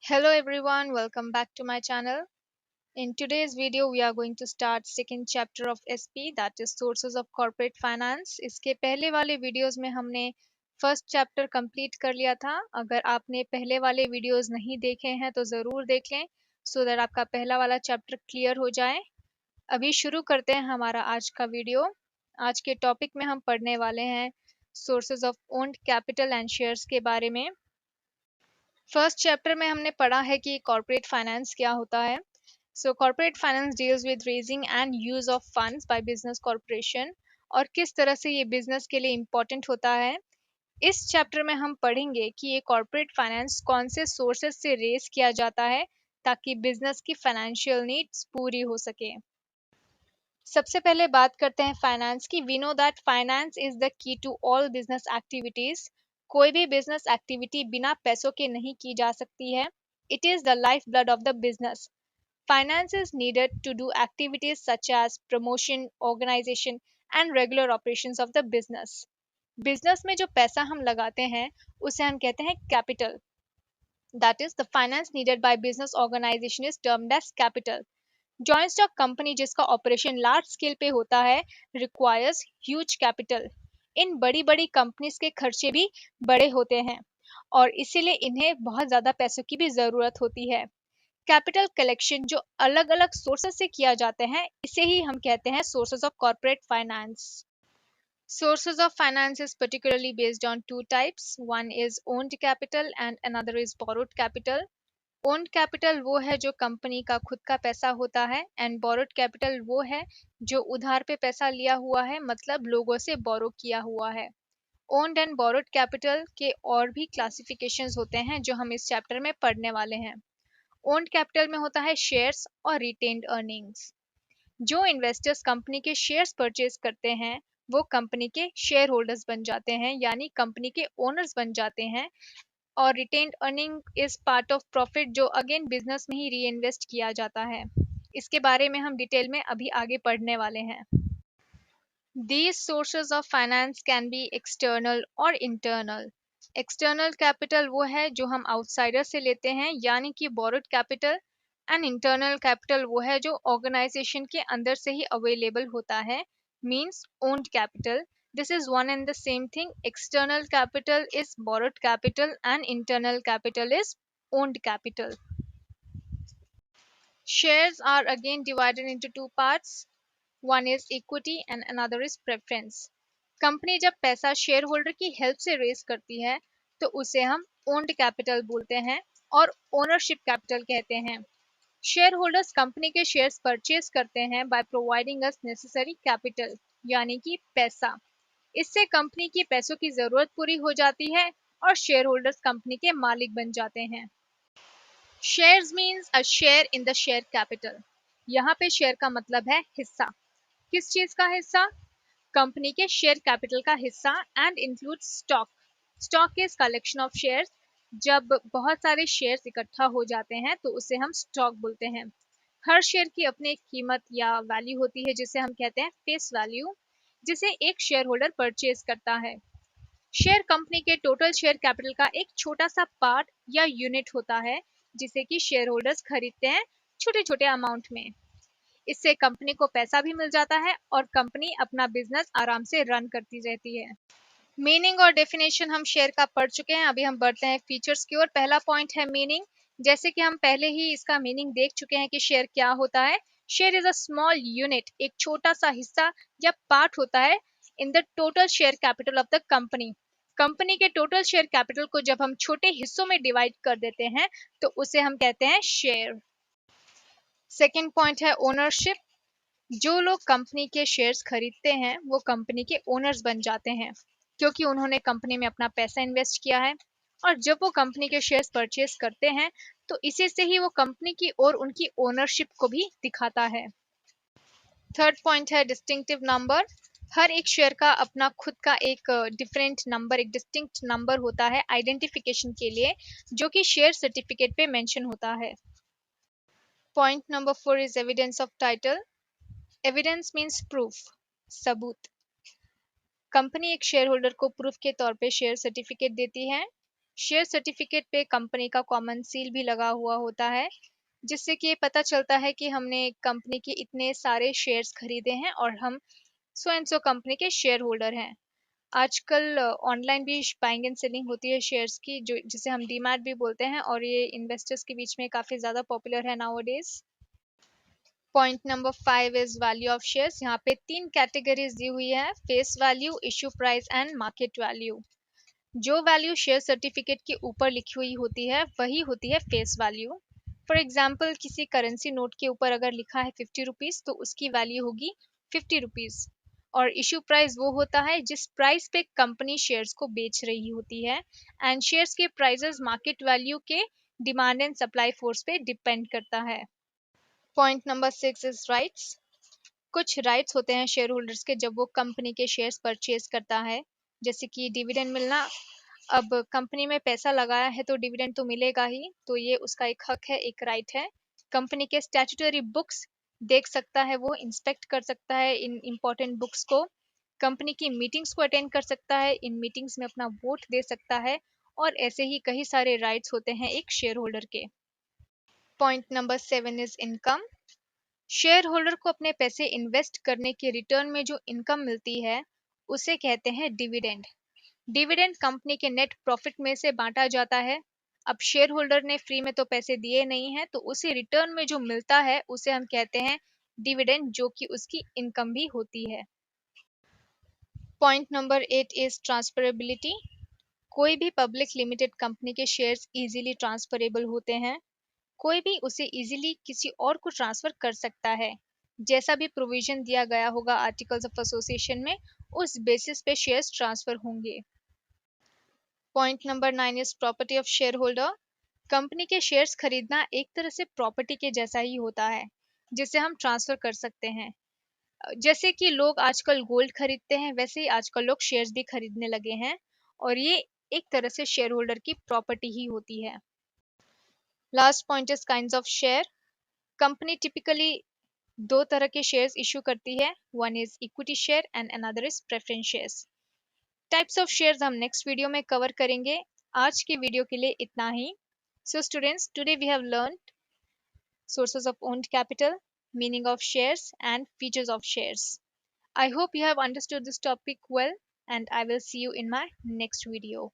Hello everyone, welcome back to my channel. In today's video, we are going to start second chapter of SP, that is sources of corporate finance. इसके पहले वाले videos में हमने first chapter complete कर लिया था. अगर आपने पहले वाले वीडियोस नहीं देखे हैं तो ज़रूर देख लें सो दैट आपका पहला वाला चैप्टर क्लियर हो जाए. अभी शुरू करते हैं हमारा आज का वीडियो. आज के टॉपिक में हम पढ़ने वाले हैं sources of owned capital and shares के बारे में. फर्स्ट चैप्टर में हमने पढ़ा है कि कॉर्पोरेट फाइनेंस क्या होता है. So corporate finance deals with raising and use of funds by business corporation और किस तरह से ये बिजनेस के लिए इम्पोर्टेंट होता है. इस चैप्टर में हम पढ़ेंगे कि ये कॉर्पोरेट फाइनेंस कौन से सोर्सेज से रेज किया जाता है ताकि बिजनेस की फाइनेंशियल नीड्स पूरी हो सके. सबसे पहले बात करते हैं फाइनेंस की. We know that finance is the key to all business activities. कोई भी बिजनेस एक्टिविटी बिना पैसों के नहीं की जा सकती है. It is the lifeblood of the business. Finance is needed to do activities such as promotion, organisation and regular operations of the business. Business में जो पैसा हम लगाते हैं उसे हम कहते हैं capital. That is the finance needed by business organisation is termed as capital. Joint stock company जिसका ऑपरेशन लार्ज स्केल पे होता है रिक्वायर्स ह्यूज कैपिटल. इन बड़ी बड़ी कंपनीज के खर्चे भी बड़े होते हैं और इसीलिए इन्हें बहुत ज़्यादा पैसों की भी ज़रूरत होती है. कैपिटल कलेक्शन जो अलग अलग सोर्सेस से किया जाते हैं इसे ही हम कहते हैं sources of corporate finance. Sources of finance is particularly based on two types. One is owned capital and another is borrowed capital. Owned capital वो है जो कंपनी का खुद का पैसा होता है एंड बोरोड कैपिटल वो है जो उधार पे पैसा लिया हुआ है, मतलब लोगों से बोरो किया हुआ है. ओन्ड एंड बोरोड कैपिटल के और भी क्लासिफिकेशंस होते हैं जो हम इस चैप्टर में पढ़ने वाले हैं. ओन्ड कैपिटल में होता है शेयर्स और रिटेन्ड अर्निंग्स. जो इन्वेस्टर्स कंपनी के शेयर्स परचेज करते हैं वो कंपनी के शेयर होल्डर्स बन जाते हैं, यानी कंपनी के ओनर्स बन जाते हैं. और retained earning is part of profit जो अगेन बिजनेस में ही री इन्वेस्ट किया जाता है. इसके बारे में हम डिटेल में अभी आगे पढ़ने वाले हैं. These sources of finance can be external और internal. External capital वो है जो हम आउटसाइडर से लेते हैं यानी कि borrowed capital, and internal capital वो है जो ऑर्गेनाइजेशन के अंदर से ही अवेलेबल होता है, means owned capital. This is one and the same thing. External capital is borrowed capital and internal capital is owned capital. Shares are again divided into two parts. One is equity and another is preference. Company जब पैसा share holder की help से raise करती है तो उसे हम owned capital बोलते हैं और ओनरशिप कैपिटल कहते हैं. शेयर होल्डर्स कंपनी के शेयर्स परचेज करते हैं by providing us necessary capital यानी कि पैसा. इससे कंपनी की पैसों की जरूरत पूरी हो जाती है और शेयर होल्डर्स कंपनी के मालिक बन जाते हैं. Shares means a share in the share capital. यहाँ पे शेयर का मतलब है हिस्सा. किस चीज का हिस्सा? कंपनी के शेयर कैपिटल का हिस्सा. And include stock. Stock is collection of shares. जब बहुत सारे शेयर्स इकट्ठा हो जाते हैं तो उसे हम स्टॉक बोलते हैं. हर शेयर की अपनी एक कीमत या वैल्यू होती है जिसे हम कहते हैं फेस वैल्यू, जिसे एक शेयर होल्डर परचेज करता है. शेयर कंपनी के टोटल शेयर कैपिटल का एक छोटा सा पार्ट या यूनिट होता है जिसे कि शेयर होल्डर्स खरीदते हैं छोटे छोटे अमाउंट में. इससे कंपनी को पैसा भी मिल जाता है और कंपनी अपना बिजनेस आराम से रन करती रहती है. मीनिंग और डेफिनेशन हम शेयर का पढ़ चुके हैं. अभी हम बढ़ते हैं फीचर्स की ओर. पहला पॉइंट है मीनिंग. जैसे कि हम पहले ही इसका मीनिंग देख चुके हैं कि शेयर क्या होता है. Share is a small unit, एक छोटा सा हिस्सा या पार्ट होता है in the total share capital of the company. Company के टोटल शेयर कैपिटल को जब हम छोटे हिस्सों में डिवाइड कर देते हैं तो उसे हम कहते हैं शेयर. सेकेंड पॉइंट है ओनरशिप. जो लोग कंपनी के शेयर्स खरीदते हैं वो कंपनी के ओनर्स बन जाते हैं क्योंकि उन्होंने कंपनी में अपना पैसा इन्वेस्ट किया है. और जब वो कंपनी के शेयर्स परचेज करते हैं तो इसी से ही वो कंपनी की और उनकी ओनरशिप को भी दिखाता है. थर्ड पॉइंट है डिस्टिंक्टिव नंबर. हर एक शेयर का अपना खुद का एक डिफरेंट नंबर, एक डिस्टिंक्ट नंबर होता है आइडेंटिफिकेशन के लिए, जो कि शेयर सर्टिफिकेट पे मेंशन होता है. Point number 4 is evidence of title. Evidence means proof, सबूत. कंपनी एक शेयर होल्डर को प्रूफ के तौर पे शेयर सर्टिफिकेट देती है. शेयर सर्टिफिकेट पे कंपनी का कॉमन सील भी लगा हुआ होता है, जिससे कि ये पता चलता है कि हमने कंपनी के इतने सारे शेयर्स खरीदे हैं और हम सो एंड सो कंपनी के शेयर होल्डर हैं। आजकल ऑनलाइन भी बाइंग एंड सेलिंग होती है शेयर्स की, जो जिसे हम डीमैट भी बोलते हैं, और ये इन्वेस्टर्स के बीच में काफ़ी ज़्यादा पॉपुलर है nowadays. Point number 5 is value of shares. यहाँ पे 3 कैटेगरीज दी हुई है: face value, issue price and market value. जो वैल्यू शेयर सर्टिफिकेट के ऊपर लिखी हुई होती है वही होती है फेस वैल्यू। फॉर एग्जाम्पल, किसी करेंसी नोट के ऊपर अगर लिखा है 50 रुपीज़ तो उसकी वैल्यू होगी 50 रुपीज़। और इशू प्राइस वो होता है जिस प्राइस पे कंपनी शेयर्स को बेच रही होती है। एंड शेयर्स के प्राइसेस मार्केट वैल्यू के डिमांड एंड सप्लाई फोर्स पे डिपेंड करता है। Point number 6 is rights. कुछ राइट्स होते हैं शेयर होल्डर्स के जब वो कंपनी के शेयर्स परचेज करता है, जैसे कि डिविडेंड मिलना। अब कंपनी में पैसा लगाया है तो डिविडेंड तो मिलेगा ही, तो ये उसका एक हक है, एक राइट है। कंपनी के स्टैट्यूटरी बुक्स देख सकता है, वो इंस्पेक्ट कर सकता है इन इम्पोर्टेंट बुक्स को। कंपनी की मीटिंग्स को अटेंड कर सकता है, इन मीटिंग्स में अपना वोट दे सकता है। और ऐसे ही कई सारे राइट्स होते हैं एक शेयर होल्डर के। Point number 7 is income. Share holder को अपने पैसे इन्वेस्ट करने के रिटर्न में जो इनकम मिलती है उसे कहते हैं डिविडेंड। डिविडेंड कंपनी के नेट प्रॉफिट में से बांटा जाता है। अब शेयर होल्डर ने फ्री में तो पैसे दिए नहीं हैं, तो उसे रिटर्न में जो मिलता है उसे हम कहते हैं डिविडेंड, जो कि उसकी इनकम भी होती है। Point number 8 is transferability. कोई भी पब्लिक लिमिटेड कंपनी के शेयर्स इजीली ट्रांसफरेबल होते हैं। कोई भी उसे इजीली किसी और को ट्रांसफर कर सकता है। जैसा भी प्रोविजन दिया गया होगा आर्टिकल्स ऑफ एसोसिएशन में, उस बेसिस पे शेयर्स ट्रांसफर होंगे। Point number 9 is property of share holder. Company के शेयर्स खरीदना एक तरह से प्रॉपर्टी के जैसा ही होता है, जिसे हम ट्रांसफर कर सकते हैं। जैसे कि लोग आजकल गोल्ड खरीदते हैं, वैसे ही आजकल लोग शेयर्स भी खरीदने लगे हैं, और ये एक तरह से शेयर होल्डर की प्रॉपर्टी ही होती है। Last point is kinds of share. Company typically दो तरह के शेयर्स इशू करती है, one is equity share and another is preference shares. Types of shares हम नेक्स्ट वीडियो में कवर करेंगे। आज की वीडियो के लिए इतना ही। So students, today we have learned sources of owned capital, meaning of shares, and features of shares. I hope you have understood this topic well, and I will see you in my next video.